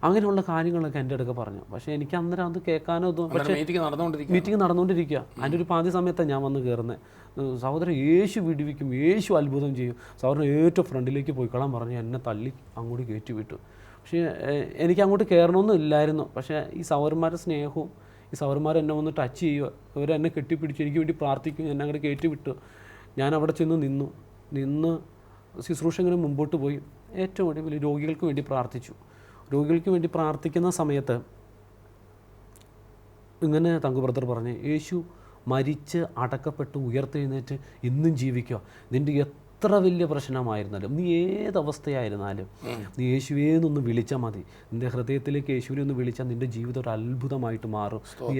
അങ്ങനെയുള്ള കാര്യങ്ങളൊക്കെ എൻ്റെ അടുക്ക പറഞ്ഞു. പക്ഷേ എനിക്ക് അന്നേരം അത് കേൾക്കാനോ പക്ഷേ മീറ്റിംഗ് നടന്നുകൊണ്ടിരിക്കുക. അതിൻ്റെ ഒരു പാതി സമയത്താണ് ഞാൻ വന്ന് കയറുന്നത്. സഹോദരൻ യേശു വിടിവിക്കും, യേശു അത്ഭുതം ചെയ്യും, സഹോദരൻ ഏറ്റവും ഫ്രണ്ടിലേക്ക് പോയിക്കൊള്ളാൻ പറഞ്ഞ് എന്നെ തള്ളി അങ്ങോട്ട് കയറ്റി വിട്ടു. പക്ഷേ എനിക്ക് അങ്ങോട്ട് കയറണമെന്നും ഇല്ലായിരുന്നു. പക്ഷേ ഈ സഹോദരന്മാരുടെ സ്നേഹവും ഈ സഹോദരന്മാർ എന്നെ ഒന്ന് ടച്ച് ചെയ്യുക, ഇവരെന്നെ കെട്ടിപ്പിടിച്ചു, എനിക്ക് വേണ്ടി പ്രാർത്ഥിക്കും, എന്നെ അങ്ങോട്ട് കയറ്റി വിട്ടു. ഞാൻ അവിടെ ചെന്ന് നിന്ന് ശുശ്രൂഷ ഇങ്ങനെ മുമ്പോട്ട് പോയി. ഏറ്റവും ഒടുവിൽ രോഗികൾക്ക് വേണ്ടി പ്രാർത്ഥിക്കുന്ന സമയത്ത് ഇങ്ങനെ തങ്കു ബ്രദർ പറഞ്ഞ്, യേശു മരിച്ച് അടക്കപ്പെട്ട് ഉയർത്തെഴുന്നേറ്റ് ഇന്നും ജീവിക്കുക. നിൻ്റെ എത്ര വലിയ പ്രശ്നമായിരുന്നാലും, നീ ഏതവസ്ഥയായിരുന്നാലും നീ യേശുവേന്നൊന്ന് വിളിച്ചാൽ മതി. നിൻ്റെ ഹൃദയത്തിലേക്ക് യേശുവിനെ ഒന്ന് വിളിച്ചാൽ നിൻ്റെ ജീവിതം ഒരു അത്ഭുതമായിട്ട് മാറും. നീ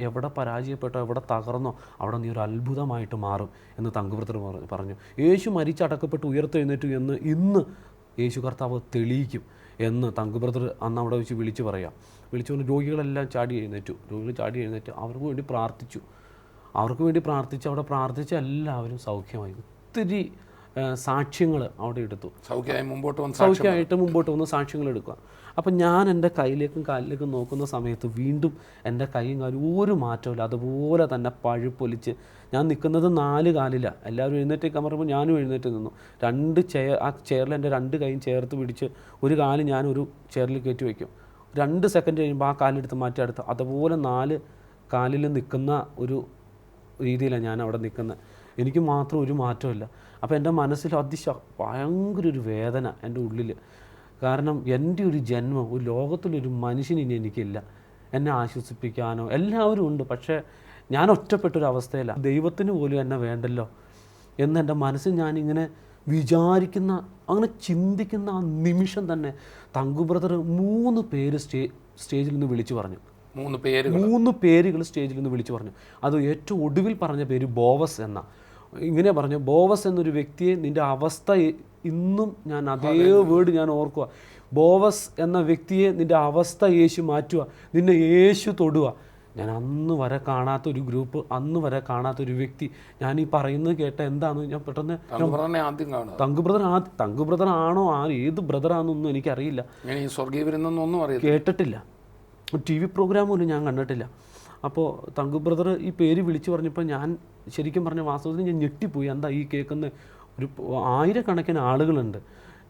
എവിടെ പരാജയപ്പെട്ടോ, എവിടെ തകർന്നോ അവിടെ നീ ഒരു അത്ഭുതമായിട്ട് മാറും എന്ന് തങ്കു ബ്രദർ പറഞ്ഞു. യേശു മരിച്ചടക്കപ്പെട്ട് ഉയർത്തെഴുന്നേറ്റു എന്ന് ഇന്ന് യേശു കർത്താവ് തെളിയിക്കും എന്ന് തങ്കു ബ്രദർ അന്ന് അവിടെ വെച്ച് വിളിച്ചുകൊണ്ട് രോഗികളെല്ലാം ചാടി എഴുന്നേറ്റ് അവർക്ക് വേണ്ടി പ്രാർത്ഥിച്ചു. അവിടെ പ്രാർത്ഥിച്ച എല്ലാവരും സൗഖ്യമായി. ഒത്തിരി സാക്ഷ്യങ്ങൾ അവിടെ എടുത്തു. സൗഖ്യമായിട്ട് മുമ്പോട്ട് വന്ന് സാക്ഷ്യങ്ങൾ എടുക്കുക. അപ്പം ഞാൻ എൻ്റെ കയ്യിലേക്കും കാലിലേക്കും നോക്കുന്ന സമയത്ത് വീണ്ടും എൻ്റെ കൈയും കാലും ഒരു മാറ്റമില്ല, അതുപോലെ തന്നെ പഴുപ്പൊലിച്ച് ഞാൻ നിൽക്കുന്നത് 4 കാലിലാണ്. എല്ലാവരും എഴുന്നേറ്റ് പറയുമ്പോൾ ഞാനും എഴുന്നേറ്റ് നിന്നു. ആ ചെയറിൽ എൻ്റെ 2 കൈയും ചേർത്ത് പിടിച്ച് ഒരു കാല് ഞാനൊരു ചെയറിൽ കയറ്റി വയ്ക്കും. 2 സെക്കൻഡ് കഴിയുമ്പോൾ ആ കാലെടുത്ത് മാറ്റി അടുത്ത്, അതുപോലെ 4 കാലിൽ നിൽക്കുന്ന ഒരു രീതിയിലാണ് ഞാൻ അവിടെ നിൽക്കുന്നത്. എനിക്ക് മാത്രം ഒരു മാറ്റമില്ല. അപ്പോൾ എൻ്റെ മനസ്സിൽ ഭയങ്കര ഒരു വേദന എൻ്റെ ഉള്ളിൽ. കാരണം എൻ്റെ ഒരു ജന്മം, ഒരു ലോകത്തിലൊരു മനുഷ്യൻ ഇനി എനിക്കില്ല, എന്നെ ആശ്വസിപ്പിക്കാനോ. എല്ലാവരും ഉണ്ട്, പക്ഷേ ഞാൻ ഒറ്റപ്പെട്ടൊരവസ്ഥയിലാണ്. ദൈവത്തിന് പോലും എന്നെ വേണ്ടല്ലോ എന്ന് എൻ്റെ മനസ്സിൽ ഞാനിങ്ങനെ വിചാരിക്കുന്ന, അങ്ങനെ ചിന്തിക്കുന്ന ആ നിമിഷം തന്നെ തങ്കു ബ്രദർ 3 പേര് സ്റ്റേജിൽ നിന്ന് വിളിച്ചു പറഞ്ഞു. 3 പേരുകൾ സ്റ്റേജിൽ നിന്ന് വിളിച്ചു പറഞ്ഞു. അത് ഏറ്റവും ഒടുവിൽ പറഞ്ഞ പേര് ബോവസ് എന്ന. ഇങ്ങനെ പറഞ്ഞു, ബോവസ് എന്നൊരു വ്യക്തിയെ, നിൻ്റെ അവസ്ഥ ഇന്നും ഞാൻ അതേ വേർഡ് ഞാൻ ഓർക്കുക. ബോവസ് എന്ന വ്യക്തിയെ നിൻ്റെ അവസ്ഥ യേശു മാറ്റുക, നിന്നെ യേശു തൊടുക. ഞാൻ അന്ന് വരെ കാണാത്തൊരു ഗ്രൂപ്പ്, അന്ന് വരെ കാണാത്തൊരു വ്യക്തി. ഞാൻ ഈ പറയുന്നത് കേട്ട എന്താണെന്ന് ഞാൻ പെട്ടെന്ന് തങ്കു ബ്രദർ ആണോ ഏത് ബ്രദറാണെന്നൊന്നും എനിക്കറിയില്ല, കേട്ടിട്ടില്ല. TV പ്രോഗ്രാം പോലും ഞാൻ കണ്ടിട്ടില്ല. അപ്പോൾ തങ്കു ബ്രദർ ഈ പേര് വിളിച്ചു പറഞ്ഞപ്പോൾ ഞാൻ ശരിക്കും പറഞ്ഞ വാസ്തവത്തിൽ ഞാൻ ഞെട്ടിപ്പോയി. എന്താ ഈ കേൾക്കുന്ന ഒരു ആയിരക്കണക്കിന് ആളുകളുണ്ട്.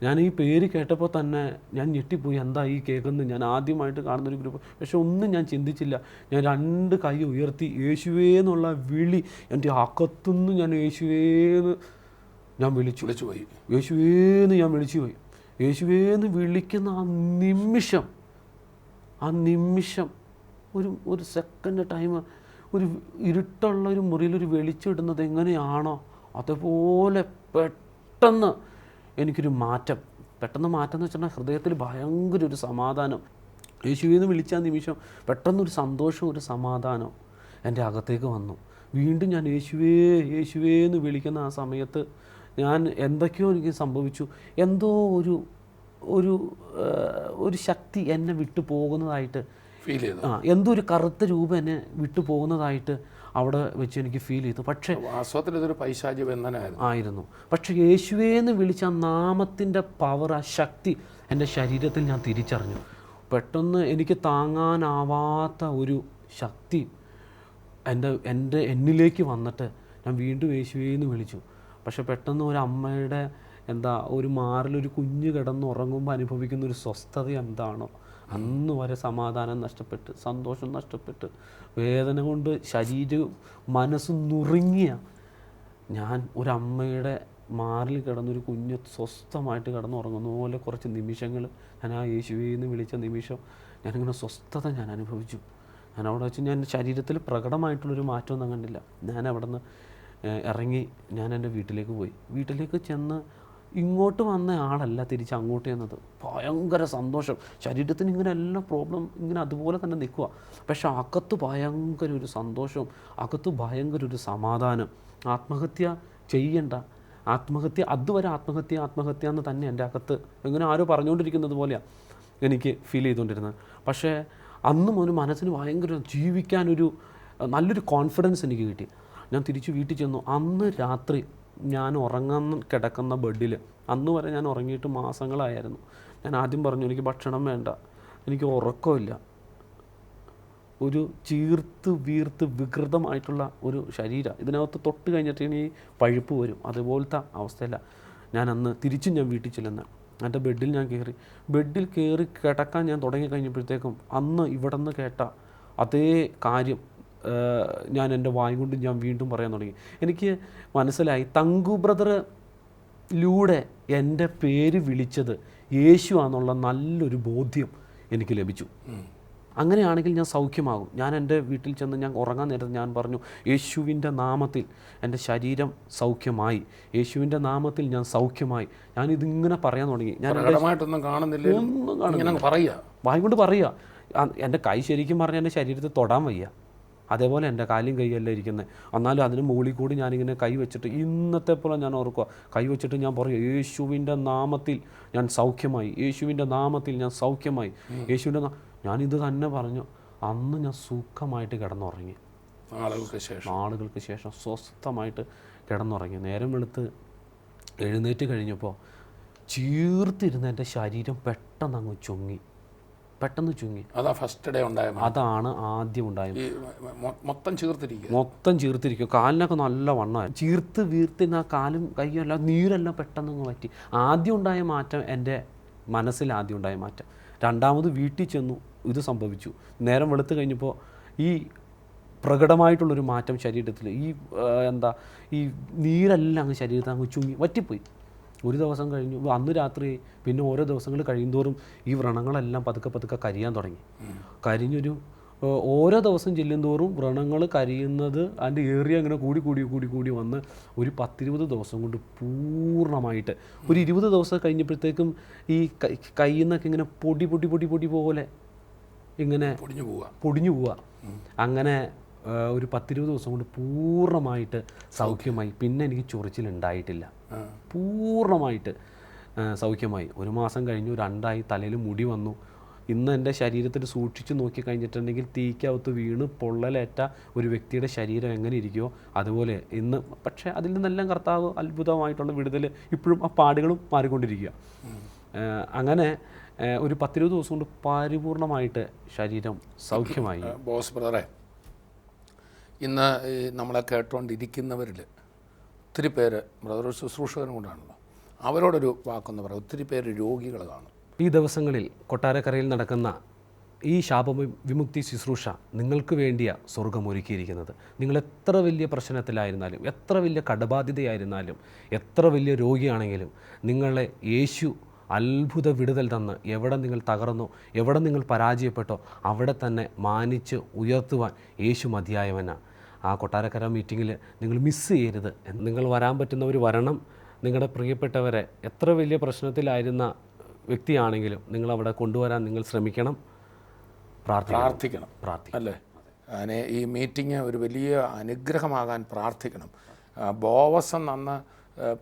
ഞാൻ ഈ പേര് കേട്ടപ്പോൾ തന്നെ ഞാൻ ഞെട്ടിപ്പോയി. എന്താ ഈ കേൾക്കുന്നത്, ഞാൻ ആദ്യമായിട്ട് കാണുന്നൊരു ഗ്രൂപ്പ്. പക്ഷെ ഒന്നും ഞാൻ ചിന്തിച്ചില്ല. ഞാൻ 2 കൈ ഉയർത്തി യേശുവേ എന്നുള്ള വിളി എൻ്റെ അകത്തുനിന്ന് ഞാൻ യേശുവേന്ന് ഞാൻ വിളിച്ചു പോയി. യേശുവേന്ന് ഞാൻ വിളിച്ചു പോയി. യേശുവേന്ന് വിളിക്കുന്ന ആ നിമിഷം ഒരു സെക്കൻഡ് ടൈം, ഒരു ഇരുട്ടുള്ള ഒരു മുറിയിൽ ഒരു വെളിച്ചിടുന്നത് എങ്ങനെയാണോ അതുപോലെ പെട്ടെന്ന് എനിക്കൊരു മാറ്റം. പെട്ടെന്ന് മാറ്റം എന്ന് വെച്ചാൽ ഹൃദയത്തിൽ ഭയങ്കര ഒരു സമാധാനം. യേശുവിന്ന് വിളിച്ച നിമിഷം പെട്ടെന്നൊരു സന്തോഷവും ഒരു സമാധാനം എൻ്റെ അകത്തേക്ക് വന്നു. വീണ്ടും ഞാൻ യേശുവേ എന്ന് വിളിക്കുന്ന ആ സമയത്ത് ഞാൻ എന്തൊക്കെയോ എനിക്ക് സംഭവിച്ചു. എന്തോ ഒരു ശക്തി എന്നെ വിട്ടു പോകുന്നതായിട്ട് ഫീൽ ചെയ്തു. എന്തോ ഒരു കറുത്ത രൂപം എന്നെ വിട്ടു പോകുന്നതായിട്ട് അവിടെ വെച്ച് എനിക്ക് ഫീൽ ചെയ്തു. പക്ഷേ വാസ്തവത്തിൽ ഇതൊരു പൈശാചിക ബന്ധനമായിരുന്നു. പക്ഷേ യേശുവേന്ന് വിളിച്ച ആ നാമത്തിൻ്റെ പവർ, ആ ശക്തി എൻ്റെ ശരീരത്തിൽ ഞാൻ തിരിച്ചറിഞ്ഞു. പെട്ടെന്ന് എനിക്ക് താങ്ങാനാവാത്ത ഒരു ശക്തി എന്നിലേക്ക് വന്നിട്ട് ഞാൻ വീണ്ടും യേശുവേന്ന് വിളിച്ചു. പക്ഷെ പെട്ടെന്ന് ഒരു അമ്മയുടെ ഒരു മാറിലൊരു കുഞ്ഞ് കിടന്നുറങ്ങുമ്പോൾ അനുഭവിക്കുന്ന ഒരു സ്വസ്ഥത എന്താണോ, അന്ന് വരെ സമാധാനം നഷ്ടപ്പെട്ട്, സന്തോഷം നഷ്ടപ്പെട്ട്, വേദന കൊണ്ട് ശരീരവും മനസ്സും നുറുങ്ങിയ ഞാൻ ഒരമ്മയുടെ മാറിൽ കിടന്നൊരു കുഞ്ഞ് സ്വസ്ഥമായിട്ട് കിടന്നുറങ്ങുന്ന പോലെ കുറച്ച് നിമിഷങ്ങൾ ഞാൻ ആ യേശുവിന്ന് വിളിച്ച നിമിഷം ഞാനിങ്ങനെ സ്വസ്ഥത ഞാൻ അനുഭവിച്ചു. ഞാൻ അവിടെ വെച്ച് ഞാൻ ശരീരത്തിൽ പ്രകടമായിട്ടുള്ളൊരു മാറ്റമൊന്നും കണ്ടില്ല. ഞാൻ അവിടെ നിന്ന് ഇറങ്ങി ഞാൻ എൻ്റെ വീട്ടിലേക്ക് പോയി. വീട്ടിലേക്ക് ചെന്ന് ഇങ്ങോട്ട് വന്ന ആളല്ല തിരിച്ച് അങ്ങോട്ട് ചെന്നത്. ഭയങ്കര സന്തോഷം. ശരീരത്തിന് ഇങ്ങനെ എല്ലാ പ്രോബ്ലം ഇങ്ങനെ അതുപോലെ തന്നെ നിൽക്കുക. പക്ഷെ അകത്ത് ഭയങ്കര ഒരു സന്തോഷവും അകത്ത് ഭയങ്കര ഒരു സമാധാനം. ആത്മഹത്യ ചെയ്യണ്ട, അതുവരെ ആത്മഹത്യ എന്ന് തന്നെ എൻ്റെ അകത്ത് ഇങ്ങനെ ആരോ പറഞ്ഞുകൊണ്ടിരിക്കുന്നത് പോലെയാണ് എനിക്ക് ഫീൽ ചെയ്തുകൊണ്ടിരുന്നത്. പക്ഷേ അന്നും ഒരു മനസ്സിന് ഭയങ്കര ജീവിക്കാനൊരു നല്ലൊരു കോൺഫിഡൻസ് എനിക്ക് കിട്ടി. ഞാൻ തിരിച്ച് വീട്ടിൽ ചെന്നു. അന്ന് രാത്രി ഞാൻ കിടക്കുന്ന ബെഡിൽ, അന്ന് വരെ ഞാൻ ഉറങ്ങിയിട്ട് മാസങ്ങളായിരുന്നു. ഞാൻ ആദ്യം പറഞ്ഞു എനിക്ക് ഭക്ഷണം വേണ്ട, എനിക്ക് ഉറക്കമില്ല, ഒരു വീർത്ത് വികൃതമായിട്ടുള്ള ഒരു ശരീരം, ഇതിനകത്ത് തൊട്ട് കഴിഞ്ഞിട്ട് ഇനി പഴുപ്പ് വരും, അതുപോലത്തെ അവസ്ഥയില്ല. ഞാൻ അന്ന് തിരിച്ചും ഞാൻ വീട്ടിൽ ചെല്ലുന്ന എൻ്റെ ബെഡിൽ ഞാൻ ബെഡിൽ കയറി കിടക്കാൻ ഞാൻ തുടങ്ങി കഴിഞ്ഞപ്പോഴത്തേക്കും അന്ന് ഇവിടെ നിന്ന് കേട്ട അതേ കാര്യം ഞാൻ എൻ്റെ വായ് കൊണ്ട് ഞാൻ വീണ്ടും പറയാൻ തുടങ്ങി. എനിക്ക് മനസ്സിലായി തങ്കു ബ്രദറിലൂടെ എൻ്റെ പേര് വിളിച്ചത് യേശു ആണെന്നുള്ള നല്ലൊരു ബോധ്യം എനിക്ക് ലഭിച്ചു. അങ്ങനെയാണെങ്കിൽ ഞാൻ സൗഖ്യമാകും. ഞാൻ എൻ്റെ വീട്ടിൽ ചെന്ന് ഞാൻ ഉറങ്ങാൻ നേരത്ത് ഞാൻ പറഞ്ഞു, യേശുവിൻ്റെ നാമത്തിൽ എൻ്റെ ശരീരം സൗഖ്യമായി, യേശുവിൻ്റെ നാമത്തിൽ ഞാൻ സൗഖ്യമായി. ഞാനിതിങ്ങനെ പറയാൻ തുടങ്ങി. ഞാൻ ഒന്നും കാണുന്നില്ല, വായ് കൊണ്ട് പറയുക. എൻ്റെ കൈ ശരിക്കും പറഞ്ഞാൽ എൻ്റെ ശരീരത്തിൽ തൊടാൻ വയ്യ, അതേപോലെ എൻ്റെ കാലും കൈയെല്ലാം ഇരിക്കുന്നത്. എന്നാലും അതിന് മുകളിൽ കൂടി ഞാനിങ്ങനെ കൈ വെച്ചിട്ട് ഇന്നത്തെ പോലെ ഞാൻ ഓർക്കുക, കൈ വെച്ചിട്ട് ഞാൻ പറയും യേശുവിൻ്റെ നാമത്തിൽ ഞാൻ സൗഖ്യമായി, യേശുവിൻ്റെ നാമത്തിൽ ഞാൻ സൗഖ്യമായി, ഞാനിത് തന്നെ പറഞ്ഞു. അന്ന് ഞാൻ സുഖമായിട്ട് കിടന്നുറങ്ങി. നാളുകൾക്ക് ശേഷം സ്വസ്ഥമായിട്ട് കിടന്നുറങ്ങി. നേരം വെളുത്ത് എഴുന്നേറ്റ് കഴിഞ്ഞപ്പോൾ ചീർത്തിരുന്ന എൻ്റെ ശരീരം പെട്ടെന്ന് അങ്ങ് ചുങ്ങി. അതാണ് ആദ്യം ഉണ്ടായത്. മൊത്തം ചീർത്തിരിക്കും. കാലിനൊക്കെ നല്ല വണ്ണമായി. വീർത്തിരുന്ന കാലും കൈയും എല്ലാം നീരെല്ലാം പെട്ടെന്ന് അങ്ങ് പറ്റി. ആദ്യം ഉണ്ടായ മാറ്റം എൻ്റെ മനസ്സിൽ ആദ്യം ഉണ്ടായ മാറ്റം. രണ്ടാമത് വീട്ടിൽ ചെന്നു, ഇത് സംഭവിച്ചു. നേരം വെളുത്ത് കഴിഞ്ഞപ്പോൾ ഈ പ്രകടമായിട്ടുള്ളൊരു മാറ്റം ശരീരത്തിൽ, ഈ നീരെല്ലാം അങ്ങ് ശരീരത്തിൽ അങ്ങ് ചുങ്ങി വറ്റിപ്പോയി. ഒരു ദിവസം കഴിഞ്ഞു, അന്ന് രാത്രി, പിന്നെ ഓരോ ദിവസങ്ങൾ കഴിയുന്തോറും ഈ വ്രണങ്ങളെല്ലാം പതുക്കെ കരിയാൻ തുടങ്ങി. ഓരോ ദിവസം ചെല്ലുന്തോറും വ്രണങ്ങൾ കരിയുന്നത് അതിൻ്റെ ഏറിയ അങ്ങനെ കൂടി വന്ന് ഒരു 10-20 ദിവസം കൊണ്ട് പൂർണ്ണമായിട്ട്, ഒരു 20 ദിവസം കഴിഞ്ഞപ്പോഴത്തേക്കും ഈ കയ്യിൽ നിന്നൊക്കെ ഇങ്ങനെ പൊടി പോലെ ഇങ്ങനെ പൊടിഞ്ഞു പോവുക. അങ്ങനെ ഒരു 10-20 ദിവസം കൊണ്ട് പൂർണ്ണമായിട്ട് സൗഖ്യമായി. പിന്നെ എനിക്ക് ചൊറിച്ചിലുണ്ടായിട്ടില്ല, പൂർണ്ണമായിട്ട് സൗഖ്യമായി. 1 മാസം കഴിഞ്ഞു, 2 തലയിൽ മുടി വന്നു. ഇന്ന് എൻ്റെ ശരീരത്തിൽ സൂക്ഷിച്ച് നോക്കി കഴിഞ്ഞിട്ടുണ്ടെങ്കിൽ തീക്കകത്ത് വീണ് പൊള്ളലേറ്റ ഒരു വ്യക്തിയുടെ ശരീരം എങ്ങനെ ഇരിക്കുമോ അതുപോലെ ഇന്ന്. പക്ഷേ അതിൽ നിന്നെല്ലാം കർത്താവ് അത്ഭുതമായിട്ടുള്ള വിടുതൽ, ഇപ്പോഴും ആ പാടുകളും മാറിക്കൊണ്ടിരിക്കുക. അങ്ങനെ ഒരു 10-20 ദിവസം കൊണ്ട് പരിപൂർണമായിട്ട് ശരീരം സൗഖ്യമായി. ബോസ് ബ്രദറെ, ഇന്ന് ഈ നമ്മളെ കേട്ടുകൊണ്ടിരിക്കുന്നവരിൽ ഒത്തിരി പേര് ബ്രദർ ശുശ്രൂഷകനും കൊണ്ടാണല്ലോ, അവരോടൊരു വാക്കെന്ന് പറയാം. ഒത്തിരി പേര് രോഗികൾ കാണും. ഈ ദിവസങ്ങളിൽ കൊട്ടാരക്കരയിൽ നടക്കുന്ന ഈ ശാപവിമുക്തി ശുശ്രൂഷ നിങ്ങൾക്ക് വേണ്ടിയാണ് സ്വർഗം ഒരുക്കിയിരിക്കുന്നത്. നിങ്ങൾ എത്ര വലിയ പ്രശ്നത്തിലായിരുന്നാലും, എത്ര വലിയ കടബാധ്യതയായിരുന്നാലും, എത്ര വലിയ രോഗിയാണെങ്കിലും നിങ്ങളെ യേശു അത്ഭുത വിടുതൽ തന്ന് എവിടെ നിങ്ങൾ തകർന്നോ, എവിടെ നിങ്ങൾ പരാജയപ്പെട്ടോ അവിടെ തന്നെ മാനിച്ച് ഉയർത്തുവാൻ യേശു മതിയായവനാണ്. ആ കൊട്ടാരക്കര മീറ്റിങ്ങിൽ നിങ്ങൾ മിസ്സ് ചെയ്യരുത്. നിങ്ങൾ വരാൻ പറ്റുന്നവർ വരണം. നിങ്ങളുടെ പ്രിയപ്പെട്ടവരെ എത്ര വലിയ പ്രശ്നത്തിലായിരുന്ന വ്യക്തിയാണെങ്കിലും നിങ്ങളവിടെ കൊണ്ടുവരാൻ നിങ്ങൾ ശ്രമിക്കണം. പ്രാർത്ഥിക്കണം അല്ലേ? അങ്ങനെ ഈ മീറ്റിംഗ് ഒരു വലിയ അനുഗ്രഹമാകാൻ പ്രാർത്ഥിക്കണം. ബോവസം എന്ന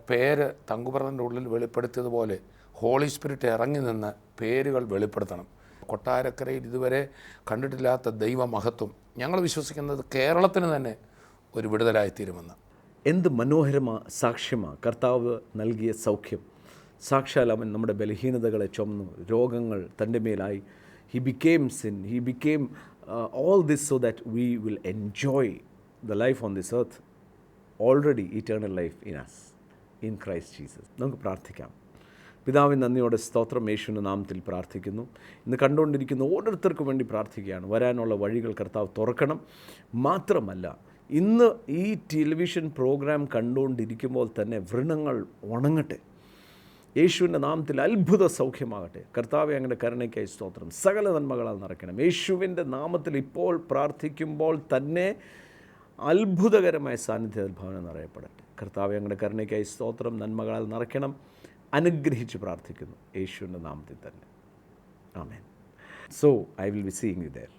പേര് തങ്കുബ്രദറിൻ്റെ ഉള്ളിൽ വെളിപ്പെടുത്തിയതുപോലെ ഹോളി സ്പിരിറ്റ് ഇറങ്ങി നിന്ന് പേരുകൾ വെളിപ്പെടുത്തണം. കൊട്ടാരക്കരയിൽ ഇതുവരെ കണ്ടിട്ടില്ലാത്ത ദൈവമഹത്വം ഞങ്ങൾ വിശ്വസിക്കുന്നത് കേരളത്തിന് തന്നെ ഒരു വിടുതലായിത്തീരുമെന്ന്. എന്ത് മനോഹരമായ സാക്ഷ്യമാണ് കർത്താവ് നൽകിയ സൗഖ്യം. സാക്ഷാൽ അവൻ നമ്മുടെ ബലഹീനതകളെ ചുമന്നു, രോഗങ്ങൾ തൻ്റെ മേലായി. He became sin. He became all this so that we will enjoy the life on this earth. Already eternal life in us, in Christ Jesus. നമുക്ക് പ്രാർത്ഥിക്കാം. പിതാവിൻ നന്ദിയോടെ സ്തോത്രം യേശുവിൻ്റെ നാമത്തിൽ പ്രാർത്ഥിക്കുന്നു. ഇന്ന് കണ്ടുകൊണ്ടിരിക്കുന്ന ഓരോരുത്തർക്കും വേണ്ടി പ്രാർത്ഥിക്കുകയാണ്. വരാനുള്ള വഴികൾ കർത്താവ് തുറക്കണം. മാത്രമല്ല, ഇന്ന് ഈ ടെലിവിഷൻ പ്രോഗ്രാം കണ്ടുകൊണ്ടിരിക്കുമ്പോൾ തന്നെ വ്രണങ്ങൾ ഉണങ്ങട്ടെ. യേശുവിൻ്റെ നാമത്തിൽ അത്ഭുത സൗഖ്യമാകട്ടെ. കർത്താവെ, അങ്ങയുടെ കരുണയ്ക്കായി സ്തോത്രം. സകല നന്മകളാൽ നിറയ്ക്കണം. യേശുവിൻ്റെ നാമത്തിൽ ഇപ്പോൾ പ്രാർത്ഥിക്കുമ്പോൾ തന്നെ അത്ഭുതകരമായ സാന്നിധ്യത്തിൽ ഭവനം നിറയപ്പെടട്ടെ. കർത്താവെ, അങ്ങയുടെ കരുണയ്ക്കായി സ്തോത്രം. നന്മകളാൽ നിറയ്ക്കണം. അനുഗ്രഹിച്ച് പ്രാർത്ഥിക്കുന്നു യേശുവിൻ്റെ നാമത്തിൽ തന്നെ. ആമേൻ. So I will be seeing you there.